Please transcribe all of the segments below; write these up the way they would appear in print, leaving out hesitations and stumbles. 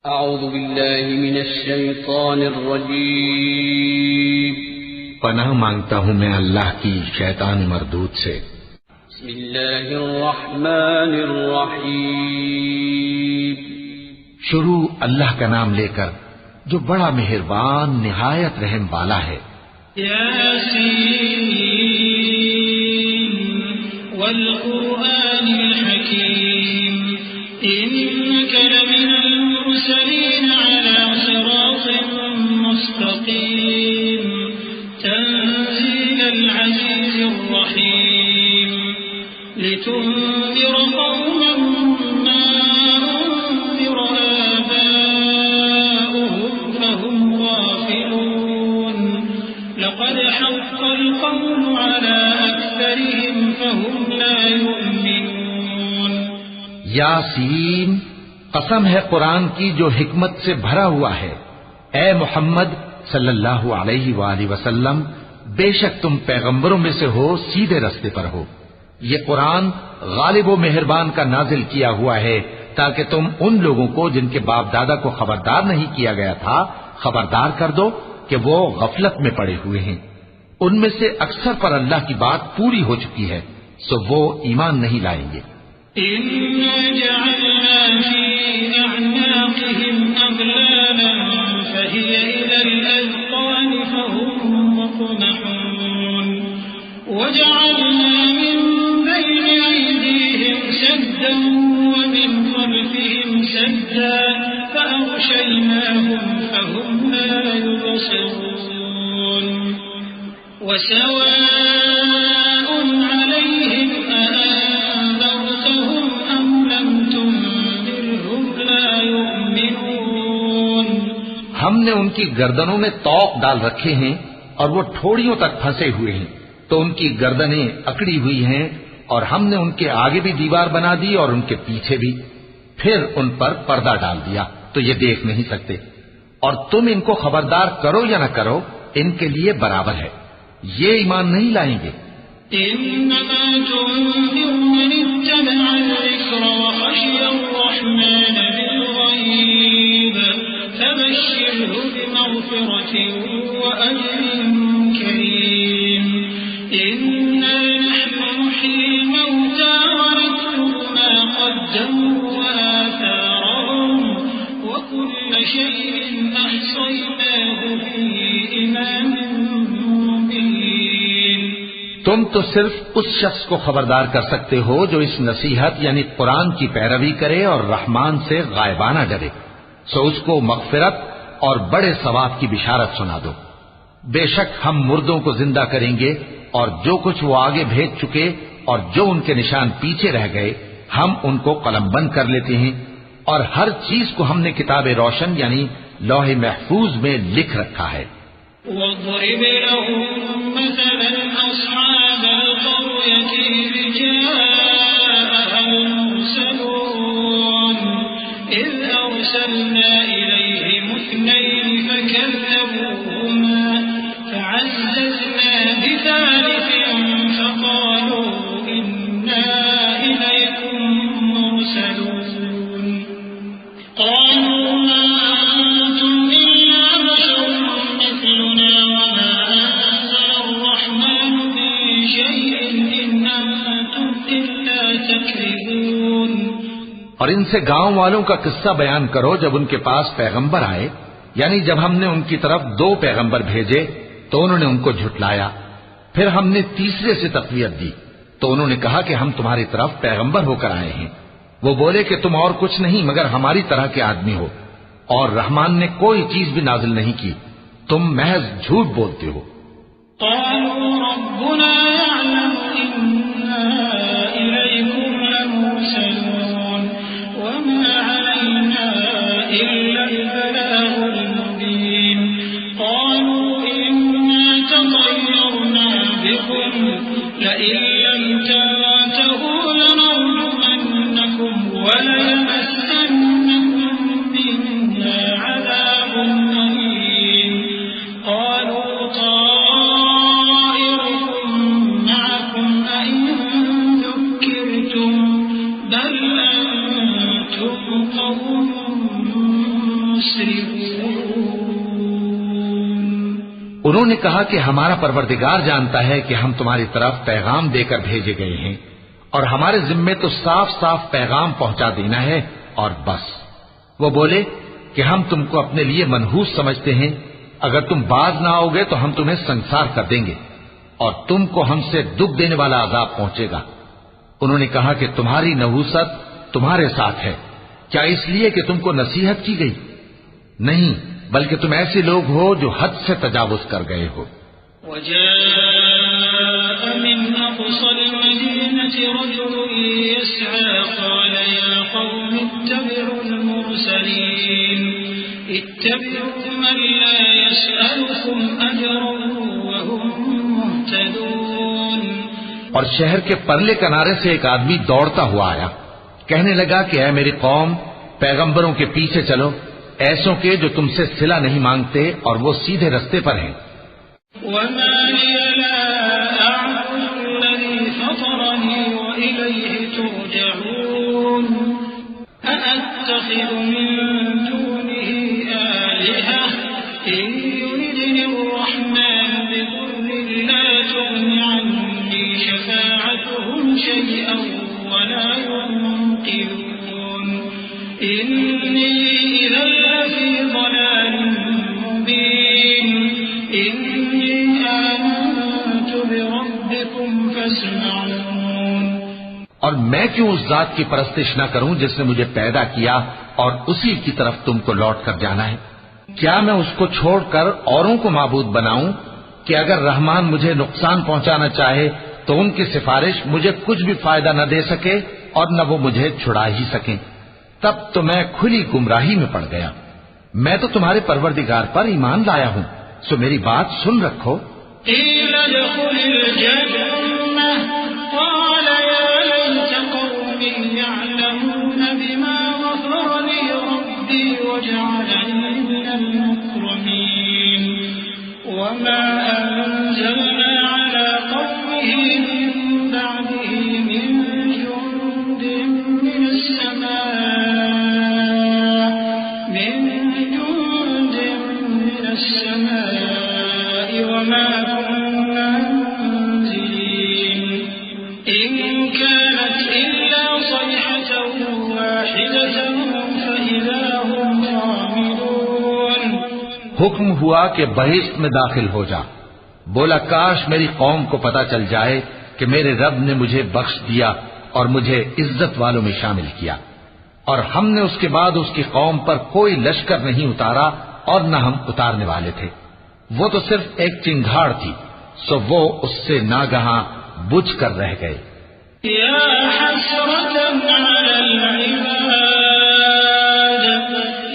اعوذ باللہ من الشیطان الرجیم پناہ مانگتا ہوں میں اللہ کی شیطان مردود سے۔ بسم اللہ الرحمن الرحیم شروع اللہ کا نام لے کر جو بڑا مہربان نہایت رحم والا ہے۔ یاسین والقرآن الحکیم انک لمن المرسلین علی صراط مستقیم تنزیل العزیز الرحیم لتنذر قوما ما انذر آباؤهم فهم غافلون لقد حق القول على أكثرهم فهم لا يؤمنون۔ یاسین، قسم ہے قرآن کی جو حکمت سے بھرا ہوا ہے۔ اے محمد صلی اللہ علیہ وآلہ وسلم، بے شک تم پیغمبروں میں سے ہو، سیدھے رستے پر ہو۔ یہ قرآن غالب و مہربان کا نازل کیا ہوا ہے تاکہ تم ان لوگوں کو جن کے باپ دادا کو خبردار نہیں کیا گیا تھا خبردار کر دو کہ وہ غفلت میں پڑے ہوئے ہیں۔ ان میں سے اکثر پر اللہ کی بات پوری ہو چکی ہے، سو وہ ایمان نہیں لائیں گے۔ إِنَّا جَعَلْنَا فِي أَعْنَاقِهِمْ أَغْلَالًا فَهِيَ إِلَى الْأَذْقَانِ فَهُمْ مُقْمَحُونَ وَجَعَلْنَا مِن بَيْنِ أَيْدِيهِمْ سَدًّا وَمِنْ خَلْفِهِمْ سَدًّا فَأَغْشَيْنَاهُمْ فَهُمْ لَا يُبْصِرُونَ وَسَوَاءٌ عَلَيْهِمْ أَأَنذَرْتَهُمْ أَمْ لَمْ تُنذِرْهُمْ لَا يُؤْمِنُونَ۔ ہم نے ان کی گردنوں میں طوق ڈال رکھے ہیں اور وہ ٹھوڑیوں تک پھنسے ہوئے ہیں، تو ان کی گردنیں اکڑی ہوئی ہیں، اور ہم نے ان کے آگے بھی دیوار بنا دی اور ان کے پیچھے بھی، پھر ان پر پردہ ڈال دیا تو یہ دیکھ نہیں سکتے۔ اور تم ان کو خبردار کرو یا نہ کرو، ان کے لیے برابر ہے، یہ ایمان نہیں لائیں گے۔ إنما تنذر من اتبع الذكر وخشي الرحمن بالغيب فبشره بمغفرة وأجر كريم إنا نحن نحيي الموتى ونكتب ما قدموا وآثارهم وكل شيء أحصيناه في إمام مبين۔ تم تو صرف اس شخص کو خبردار کر سکتے ہو جو اس نصیحت یعنی قرآن کی پیروی کرے اور رحمان سے غائبانہ ڈرے، سو اس کو مغفرت اور بڑے ثواب کی بشارت سنا دو۔ بے شک ہم مردوں کو زندہ کریں گے، اور جو کچھ وہ آگے بھیج چکے اور جو ان کے نشان پیچھے رہ گئے ہم ان کو قلم بند کر لیتے ہیں، اور ہر چیز کو ہم نے کتاب روشن یعنی لوح محفوظ میں لکھ رکھا ہے۔ واضرب لهم مثلا أصحاب القرية إذ جاءها المرسلون إذ أرسلنا إليهم اثنين فكذبوهما فعززنا بثالث فقالوا إنا إليكم مرسلون قالوا ما أنتم إلا بشر مثلنا وما أنزل الرحمن من شيء إن أنتم إلا تكذبون۔ اور ان سے گاؤں والوں کا قصہ بیان کرو جب ان کے پاس پیغمبر آئے، یعنی جب ہم نے ان کی طرف 2 پیغمبر بھیجے تو انہوں نے ان کو جھٹلایا، پھر ہم نے تیسرے سے تقویت دی تو انہوں نے کہا کہ ہم تمہاری طرف پیغمبر ہو کر آئے ہیں۔ وہ بولے کہ تم اور کچھ نہیں مگر ہماری طرح کے آدمی ہو، اور رحمان نے کوئی چیز بھی نازل نہیں کی، تم محض جھوٹ بولتے ہو۔ قالوا ربنا يعلم إنا إليكم لمرسلون وما علينا إلا البلاغ المبين قالوا إنا تطيرنا بكم لئن لم تنتهوا لنرجمنكم وليمسنكم منا عذاب أليم قالوا طائركم معكم أئن ذكرتم بل أنتم قوم انہوں نے کہا کہ ہمارا پروردگار جانتا ہے کہ ہم تمہاری طرف پیغام دے کر بھیجے گئے ہیں اور ہمارے ذمے تو صاف صاف پیغام پہنچا دینا ہے اور بس۔ وہ بولے کہ ہم تم کو اپنے لیے منحوس سمجھتے ہیں، اگر تم باز نہ آؤ گے تو ہم تمہیں سنسار کر دیں گے اور تم کو ہم سے دکھ دینے والا عذاب پہنچے گا۔ انہوں نے کہا کہ تمہاری نحوست تمہارے ساتھ ہے، کیا اس لیے کہ تم کو نصیحت کی گئی؟ نہیں، بلکہ تم ایسے لوگ ہو جو حد سے تجاوز کر گئے ہو۔ وجاء من أقصى المدينة رجل يسعى قال يا قوم اتبعوا المرسلين اتبعوا من لا يسألكم أجرا وهم مهتدون۔ اور شہر کے پرلے کنارے سے ایک آدمی دوڑتا ہوا آیا، کہنے لگا کہ اے میری قوم، پیغمبروں کے پیچھے چلو، ایسوں کے جو تم سے صلہ نہیں مانگتے اور وہ سیدھے رستے پر ہیں۔ وما لي لا أعبد الذي فطرني وإليه ترجعون أأتخذ من دونه آلهة إن يردني الرحمن بضر لا تغن عني شفاعتهم شيئا ولا ينقذون إني إذا لفي ضلال مبين إني آمنت بربكم فاسمعون۔ اور میں کیوں اس ذات کی پرستش نہ کروں جس نے مجھے پیدا کیا اور اسی کی طرف تم کو لوٹ کر جانا ہے؟ کیا میں اس کو چھوڑ کر اوروں کو معبود بناؤں کہ اگر رحمان مجھے نقصان پہنچانا چاہے تو ان کی سفارش مجھے کچھ بھی فائدہ نہ دے سکے اور نہ وہ مجھے چھڑا ہی سکیں؟ تب تو میں کھلی گمراہی میں پڑ گیا۔ میں تو تمہارے پروردگار پر ایمان لایا ہوں، سو میری بات سن رکھو۔ قيل ادخل الجنة قال يا ليت قومي يعلمون بما غفر لي ربي وجعلني من المكرمين وما أنزلنا على قومه من بعده من جند من السماء وما كنا منزلين إن كانت إلا صيحة واحدة فإذا هم خامدون۔ حکم ہوا کہ بہشت میں داخل ہو جا۔ بولا کاش میری قوم کو پتا چل جائے کہ میرے رب نے مجھے بخش دیا اور مجھے عزت والوں میں شامل کیا، اور ہم نے اس کے بعد اس کی قوم پر کوئی لشکر نہیں اتارا اور نہ ہم اتارنے والے تھے۔ وہ تو صرف ایک چنگھاڑ تھی، سو وہ اس سے ناگہاں بجھ کر رہ گئے۔ يا حسرة على العباد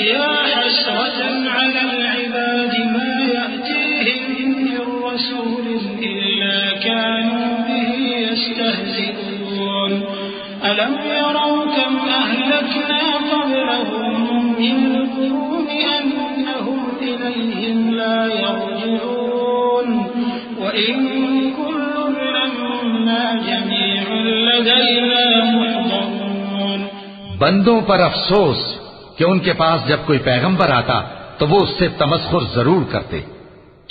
يا حسرة على العباد ما يأتيهم من رسول إلا كانوا به يستهزئون ألم يروا كم أهلكنا قبلهم من القرون أنهم إليهم لا يرجعون وإن كل لما جميع لدينا محضرون۔ بندوں پر افسوس کہ ان کے پاس جب کوئی پیغمبر آتا تو وہ اس سے تمسخر ضرور کرتے۔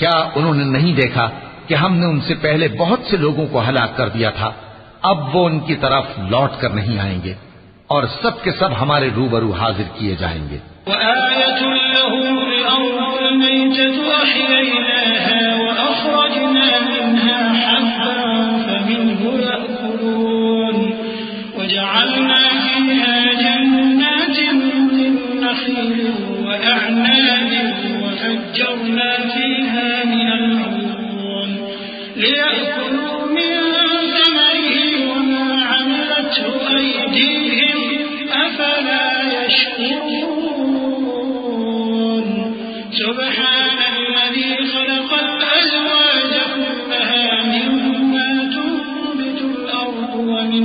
کیا انہوں نے نہیں دیکھا کہ ہم نے ان سے پہلے بہت سے لوگوں کو ہلاک کر دیا تھا؟ اب وہ ان کی طرف لوٹ کر نہیں آئیں گے اور سب کے سب ہمارے روبرو حاضر کیے جائیں گے۔ وآية لهم الأرض الميتة أحييناها وأخرجنا منها حبا فمنه يأكلون وجعلنا فيها جنات من نخيل وأعناب وفجرنا فيها من العيون ليأكلوا من ثمره وما عملته أيديهم أفلا يشكرون سبحان الذي خلق الأزواج كلها مما تنبت الأرض ومن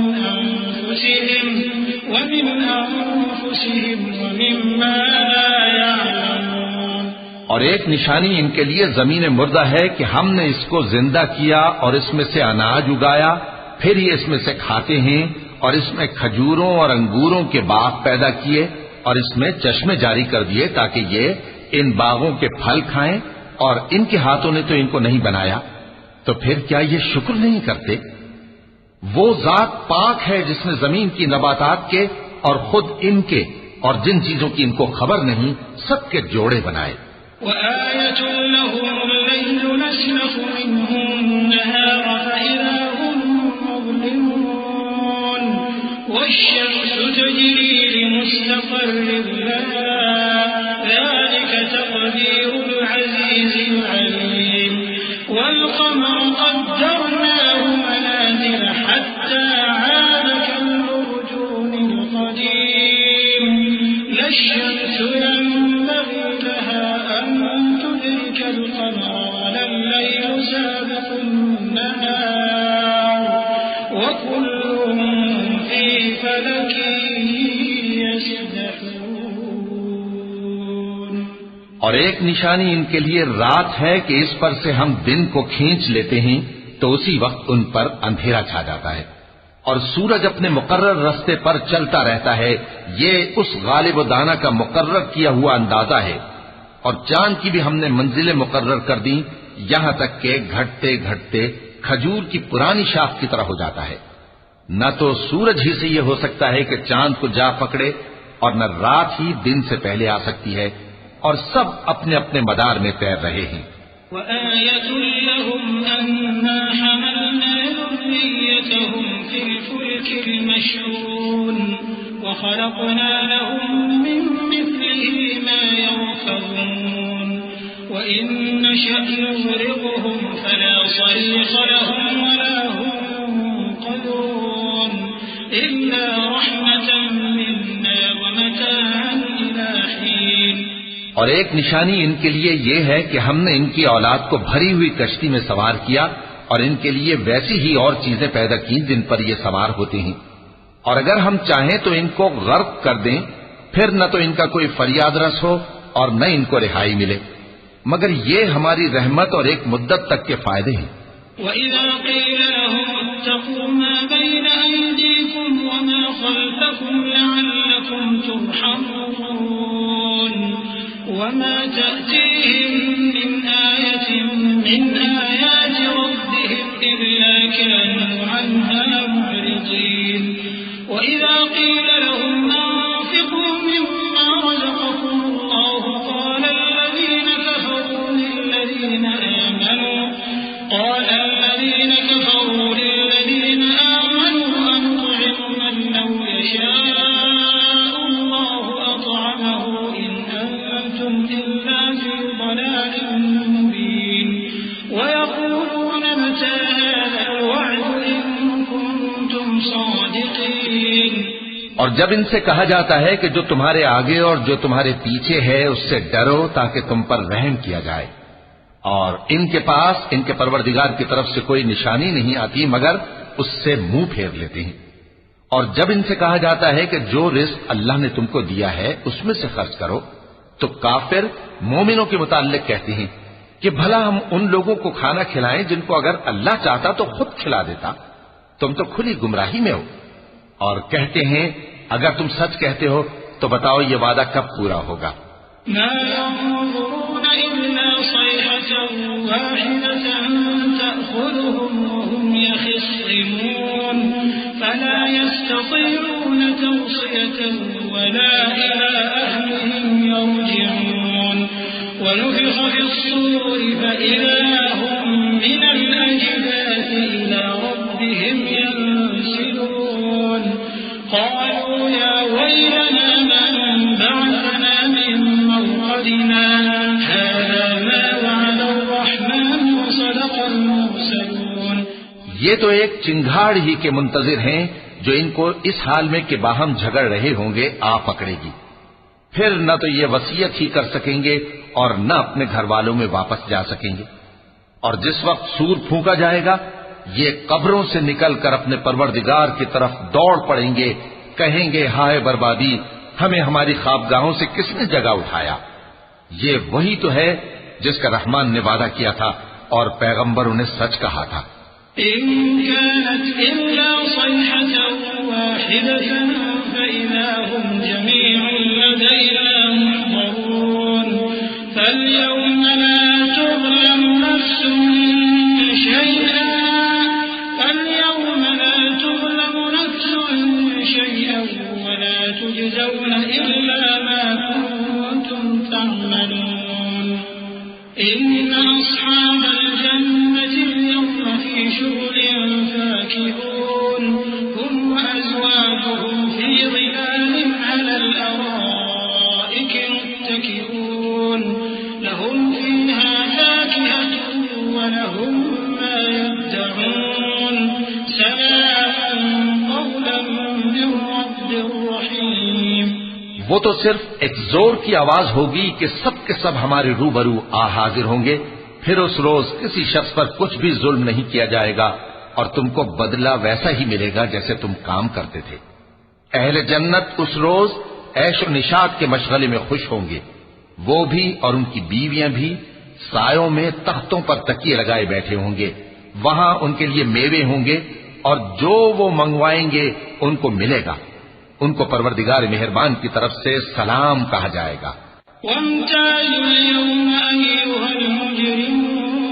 أنفسهم ومما لا يعلمون۔ اور ایک نشانی ان کے لیے زمین مردہ ہے کہ ہم نے اس کو زندہ کیا اور اس میں سے اناج اگایا، پھر یہ اس میں سے کھاتے ہیں، اور اس میں کھجوروں اور انگوروں کے باغ پیدا کیے اور اس میں چشمے جاری کر دیے تاکہ یہ ان باغوں کے پھل کھائیں اور ان کے ہاتھوں نے تو ان کو نہیں بنایا، تو پھر کیا یہ شکر نہیں کرتے؟ وہ ذات پاک ہے جس نے زمین کی نباتات کے اور خود ان کے اور جن چیزوں کی ان کو خبر نہیں سب کے جوڑے بنائے۔ وآية لهم الليل نسلخ منه النهار فإذا هم مظلمون والشمس تجري لمستقر لها ذلك تقدير العزيز العليم والقمر قدرناه منازل حتى عاد كالأرجون القديم لا الشمس ينبغي لها أن تدرك القمر ولا الليل سابق النهار وكل في فلك يسبحون۔ اور ایک نشانی ان کے لیے رات ہے کہ اس پر سے ہم دن کو کھینچ لیتے ہیں تو اسی وقت ان پر اندھیرا چھا جاتا ہے، اور سورج اپنے مقرر رستے پر چلتا رہتا ہے، یہ اس غالب و دانا کا مقرر کیا ہوا اندازہ ہے۔ اور چاند کی بھی ہم نے منزلیں مقرر کر دی، یہاں تک کہ گھٹتے گھٹتے کھجور کی پرانی شاخ کی طرح ہو جاتا ہے۔ نہ تو سورج ہی سے یہ ہو سکتا ہے کہ چاند کو جا پکڑے، اور نہ رات ہی دن سے پہلے آ سکتی ہے، اور سب اپنے اپنے مدار میں تیر رہے ہیں۔ وآية لهم أنا حملنا ذريتهم في الفلك المشحون وخلقنا لهم من مثله ما يركبون وإن نشأ نغرقهم فلا صريخ لهم ولا هم ينقذون إلا رحمة منا ومتاعا إلى حين۔ اور ایک نشانی ان کے لیے یہ ہے کہ ہم نے ان کی اولاد کو بھری ہوئی کشتی میں سوار کیا، اور ان کے لیے ویسی ہی اور چیزیں پیدا کی جن پر یہ سوار ہوتے ہیں، اور اگر ہم چاہیں تو ان کو غرق کر دیں، پھر نہ تو ان کا کوئی فریاد رس ہو اور نہ ان کو رہائی ملے، مگر یہ ہماری رحمت اور ایک مدت تک کے فائدے ہیں۔ وَإِذَا قِيلَ لَهُمُ اتَّقُوا مَا بَيْنَ أَيْدِيكُمْ وَمَا خَلْفَكُمْ لَعَلَّكُمْ تُرْحَمُونَ وَمَا تَأْتِيهِمْ مِنْ آيَةٍ مِنْ آيَاتِ رَبِّهِمْ إِلَّا كَانُوا عَنْهَا مُعْرِضِينَ وَإِذَا قِيلَ لَهُمْ أَنفِقُوا مِمَّا رَزَقَكُمُ اللَّهُ قَالَ الَّذِينَ كَفَرُوا لِلَّذِينَ آمَنُوا أَنُطْعِمُ مَن لَّوْ يَشَاءُ اللَّهُ أَطْعَمَهُ إِنْ أَنتُمْ إِلَّا فِي ضَلَالٍ مُّبِينٍ وَيَقُولُونَ مَتَىٰ هَٰذَا الْوَعْدُ إِن كُنتُمْ صَادِقِينَ۔ اور جب ان سے کہا جاتا ہے کہ جو تمہارے آگے اور جو تمہارے پیچھے ہے اس سے ڈرو تاکہ تم پر رحم کیا جائے، اور ان کے پاس ان کے پروردگار کی طرف سے کوئی نشانی نہیں آتی مگر اس سے منہ پھیر لیتے ہیں۔ اور جب ان سے کہا جاتا ہے کہ جو رزق اللہ نے تم کو دیا ہے اس میں سے خرچ کرو، تو کافر مومنوں کے متعلق کہتے ہیں کہ بھلا ہم ان لوگوں کو کھانا کھلائیں جن کو اگر اللہ چاہتا تو خود کھلا دیتا، تم تو کھلی گمراہی میں ہو۔ اور کہتے ہیں اگر تم سچ کہتے ہو تو بتاؤ یہ وعدہ کب پورا ہوگا؟ ما ينظرون إلا صيحة واحدة تأخذهم وهم يخصمون فلا يستطيعون توصية ولا إلى أهلهم يرجعون ونفخ في الصور فإذا هم من الأجداث إلى ربهم ينسلون قالوا يا ويلنا من بعثنا من مرقدنا هذا ما وعد الرحمن وصدق المرسلون۔ یہ تو ایک چنگھاڑ ہی کے منتظر ہیں جو ان کو اس حال میں کہ باہم جھگڑ رہے ہوں گے آ پکڑے گی، پھر نہ تو یہ وصیت ہی کر سکیں گے اور نہ اپنے گھر والوں میں واپس جا سکیں گے۔ اور جس وقت سور پھونکا جائے گا یہ قبروں سے نکل کر اپنے پروردگار کی طرف دوڑ پڑیں گے، کہیں گے ہائے بربادی، ہمیں ہماری خوابگاہوں سے کس نے جگہ اٹھایا۔ یہ وہی تو ہے جس کا رحمان نے وعدہ کیا تھا اور پیغمبروں نے سچ کہا تھا۔ إن كانت إلا صيحة واحدة فإذا هم جميع لدينا محضرون فاليوم لا إن أصحاب الجنة اليوم في شغل فاكهون هم وأزواجهم في ظلال على الأرائك متكئون لهم فيها فاكهة ولهم ما يدعون سلام قولا من رب رحيم. وہ تو صرف ایک زور کی آواز ہوگی کہ سب کے سب ہمارے روبرو آ حاضر ہوں گے. پھر اس روز کسی شخص پر کچھ بھی ظلم نہیں کیا جائے گا اور تم کو بدلہ ویسا ہی ملے گا جیسے تم کام کرتے تھے. اہل جنت اس روز عیش و نشاط کے مشغلے میں خوش ہوں گے. وہ بھی اور ان کی بیویاں بھی سایوں میں تختوں پر تکیے لگائے بیٹھے ہوں گے. وہاں ان کے لیے میوے ہوں گے اور جو وہ منگوائیں گے ان کو ملے گا. ان کو پروردگار مہربان کی طرف سے سلام کہا جائے گا. وامتازوا اليوم أيها المجرمون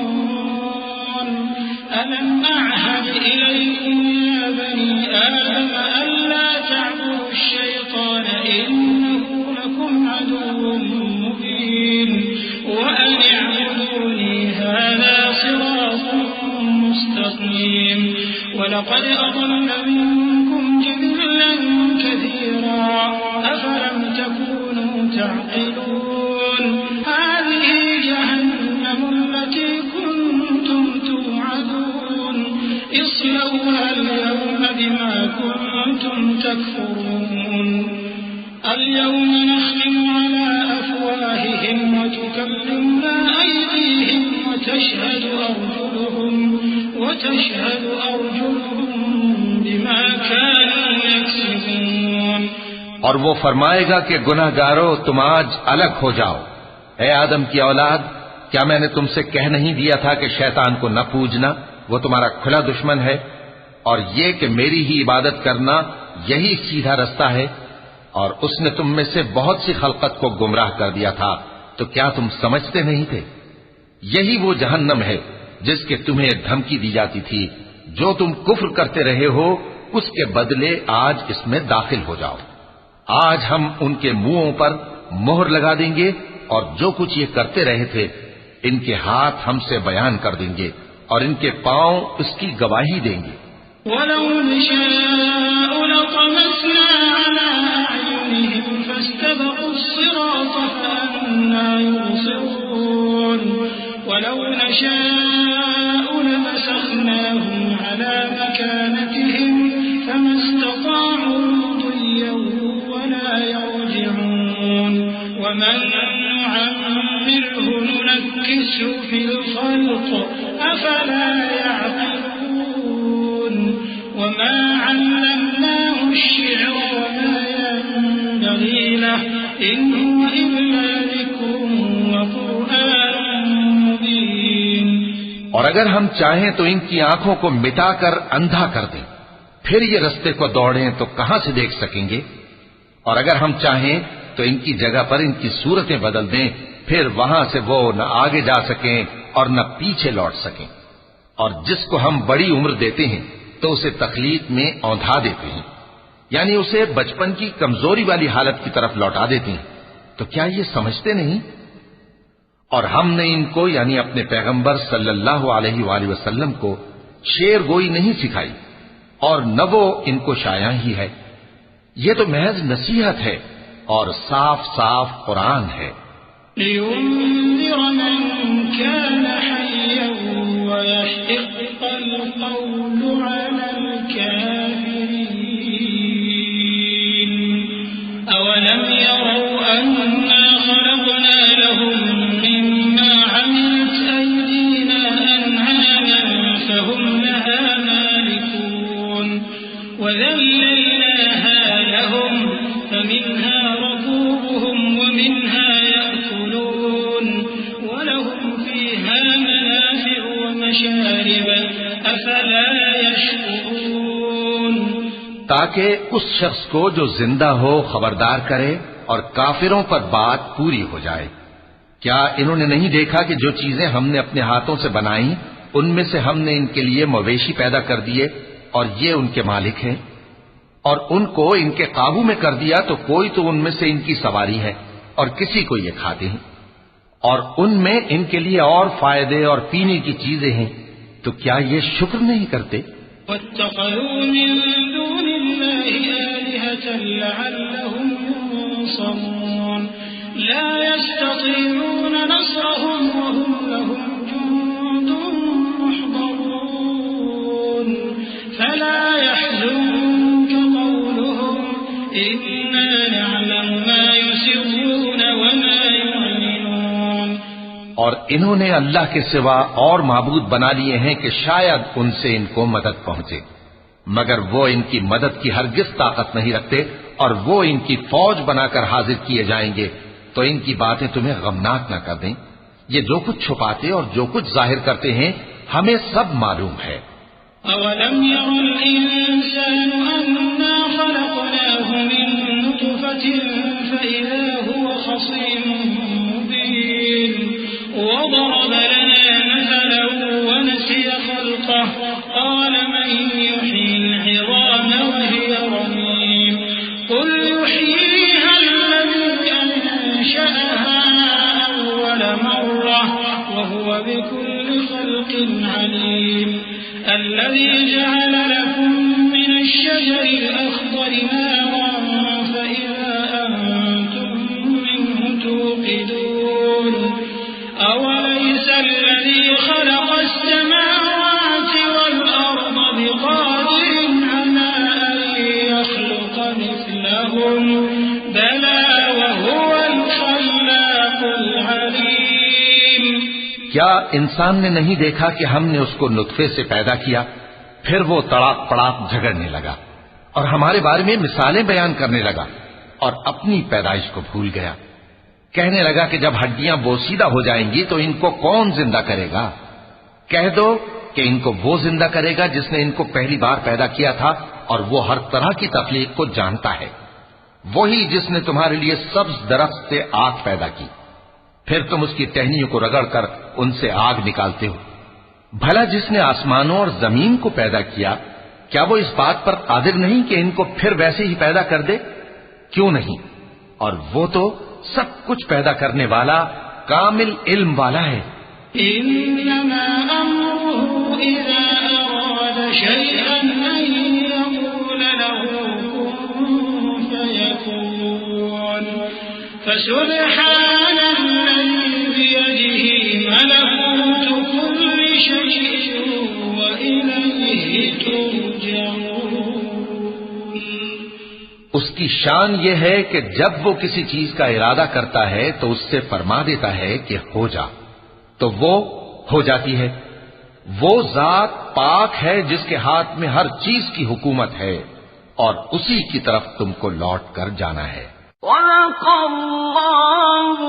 ألم أعهد إليكم يا بني آدم ألا تعبدوا الشيطان إنه لكم عدو مبين وأن اعبدوني هذا صراط مستقيم ولقد أضل منكم جبلا كثيرا أفلم تكونوا تعقلون هذه جهنم التي كنتم توعدون اصلوها اليوم بما كنتم تكفرون اليوم نختم على أفواههم وتكلمنا أيديهم وتشهد أرجلهم بما كانوا يكسبون. اور وہ فرمائے گا کہ گناہگارو تم آج الگ ہو جاؤ. اے آدم کی اولاد، کیا میں نے تم سے کہہ نہیں دیا تھا کہ شیطان کو نہ پوجنا، وہ تمہارا کھلا دشمن ہے، اور یہ کہ میری ہی عبادت کرنا یہی سیدھا رستہ ہے. اور اس نے تم میں سے بہت سی خلقت کو گمراہ کر دیا تھا، تو کیا تم سمجھتے نہیں تھے؟ یہی وہ جہنم ہے جس کے تمہیں دھمکی دی جاتی تھی. جو تم کفر کرتے رہے ہو اس کے بدلے آج اس میں داخل ہو جاؤ. آج ہم ان کے منہوں پر مہر لگا دیں گے اور جو کچھ یہ کرتے رہے تھے ان کے ہاتھ ہم سے بیان کر دیں گے اور ان کے پاؤں اس کی گواہی دیں گے. وَلَوْ نَشَاءُ لَطَمَسْنَا عَلَىٰ أَعْيُنِهِمْ فَاسْتَبَقُوا الصِّرَاطَ فَأَنَّىٰ يُبْصِرُونَ وَلَوْ نَشَاءُ لَمَسَخْنَاهُمْ عَلَىٰ مَكَانَتِهِمْ فَمَا اسْتَطَاعُوا مُضِيًّا وَلَا يَرْجِعُونَ وَمَن نُّعَمِّرْهُ نُنَكِّسْهُ فِي الْخَلْقِ أَفَلَا يَعْقِلُونَ وَمَا عَلَّمْنَاهُ الشِّعْرَ وَمَا يَنبَغِي لَهُ إِنْ هُوَ إِلَّا ذِكْرٌ وَقُرْآنٌ مُّبِينٌ. اور اگر ہم چاہیں تو ان کی آنکھوں کو مٹا کر اندھا کر دیں، پھر یہ رستے کو دوڑیں تو کہاں سے دیکھ سکیں گے؟ اور اگر ہم چاہیں تو ان کی جگہ پر ان کی صورتیں بدل دیں، پھر وہاں سے وہ نہ آگے جا سکیں اور نہ پیچھے لوٹ سکیں. اور جس کو ہم بڑی عمر دیتے ہیں تو اسے تخلیق میں اوندھا دیتے ہیں، یعنی اسے بچپن کی کمزوری والی حالت کی طرف لوٹا دیتے ہیں. تو کیا یہ سمجھتے نہیں؟ اور ہم نے ان کو یعنی اپنے پیغمبر صلی اللہ علیہ وآلہ وسلم کو شعر گوئی نہیں سکھائی اور نہ وہ ان کو شایع ہی ہے. یہ تو محض نصیحت ہے اور صاف صاف قرآن ہے. لِيُنذِرَ مَن كَانَ حَيًّا وَيَحِقَّ الْقَوْلُ عَلَى الْكَافِرِينَ. أَوَلَمْ يَرَوْا أَنَّا خَلَقْنَا لَهُم مِّمَّا عَمِلَتْ أَيْدِينَا أَنْعَامًا فَهُمْ لَهَا مَالِكُونَ وَذَلَّلْنَاهَا لَهُمْ فَمِنْهَا رَكُوبُهُمْ وَمِنْهَا يَأْكُلُونَ وَلَهُمْ فِيهَا مَنَافِعُ وَمَشَارِبُ أَفَلَا يَشْكُرُونَ. تاکہ اس شخص کو جو زندہ ہو خبردار کرے اور کافروں پر بات پوری ہو جائے. کیا انہوں نے نہیں دیکھا کہ جو چیزیں ہم نے اپنے ہاتھوں سے بنائیں ان میں سے ہم نے ان کے لیے مویشی پیدا کر دیے اور یہ ان کے مالک ہیں، اور ان کو ان کے قابو میں کر دیا تو کوئی تو ان میں سے ان کی سواری ہے اور کسی کو یہ کھاتے ہیں. اور ان میں ان کے لیے اور فائدے اور پینے کی چیزیں ہیں، تو کیا یہ شکر نہیں کرتے؟ واتخذوا من دون الله آلهة لعلهم ينصرون لا يستطيعون نصرهم وهم لهم جند محضرون فلا يحزنك قولهم إنا نعلم ما يسرون وما يعلنون۔ اور انہوں نے اللہ کے سوا اور معبود بنا لیے ہیں کہ شاید ان سے ان کو مدد پہنچے، مگر وہ ان کی مدد کی ہرگز طاقت نہیں رکھتے، اور وہ ان کی فوج بنا کر حاضر کیے جائیں گے تو ان کی باتیں تمہیں غمناک نہ کر دیں۔ یہ جو کچھ چھپاتے اور جو کچھ ظاہر کرتے ہیں ہمیں سب معلوم ہے۔ أَوَلَمْ يَرَ الْإِنسَانُ أَنَّا خَلَقْنَاهُ مِن نُّطْفَةٍ فَإِذَا هُوَ خَصِيمٌ مُّبِينٌ وَضَرَبَ لَنَا مَثَلًا وَنَسِيَ خَلْقَهُ قَالَ مَن يُحْيِي الْعِظَامَ وَهِيَ رَمِيمٌ قُلْ يُحْيِيهَا الَّذِي أَنشَأَهَا أَوَّلَ مَرَّةٍ وَهُوَ بِكُلِّ خَلْقٍ عَلِيمٌ الذي جعل لكم من الشجر الأخضر نارا فإذا أنتم منه توقدون أوليس الذي خلق السماوات والأرض بقادر على أن يخلق مثلهم بلى وهو الخلاق العليم۔ کیا انسان نے نہیں دیکھا کہ ہم نے اس کو نطفے سے پیدا کیا، پھر وہ تڑاک پڑاک جھگڑنے لگا اور ہمارے بارے میں مثالیں بیان کرنے لگا اور اپنی پیدائش کو بھول گیا؟ کہنے لگا کہ جب ہڈیاں بوسیدہ ہو جائیں گی تو ان کو کون زندہ کرے گا؟ کہہ دو کہ ان کو وہ زندہ کرے گا جس نے ان کو پہلی بار پیدا کیا تھا، اور وہ ہر طرح کی تخلیق کو جانتا ہے۔ وہی جس نے تمہارے لیے سبز درخت سے آگ پیدا کی، پھر تم اس کی ٹہنیوں کو رگڑ کر ان سے آگ نکالتے ہو۔ بھلا جس نے آسمانوں اور زمین کو پیدا کیا، کیا وہ اس بات پر قادر نہیں کہ ان کو پھر ویسے ہی پیدا کر دے؟ کیوں نہیں؟ اور وہ تو سب کچھ پیدا کرنے والا، کامل علم والا ہے۔ إنما أمره إذا أراد شيئا أن يقول له كن فيكون فسبحان الذي بيده ملكوت كل شيء وإليه ترجعون۔ اس کی شان یہ ہے کہ جب وہ کسی چیز کا ارادہ کرتا ہے تو اس سے فرما دیتا ہے کہ ہو جا، تو وہ ہو جاتی ہے۔ وہ ذات پاک ہے جس کے ہاتھ میں ہر چیز کی حکومت ہے، اور اسی کی طرف تم کو لوٹ کر جانا ہے۔ وَلَقَ اللَّهُ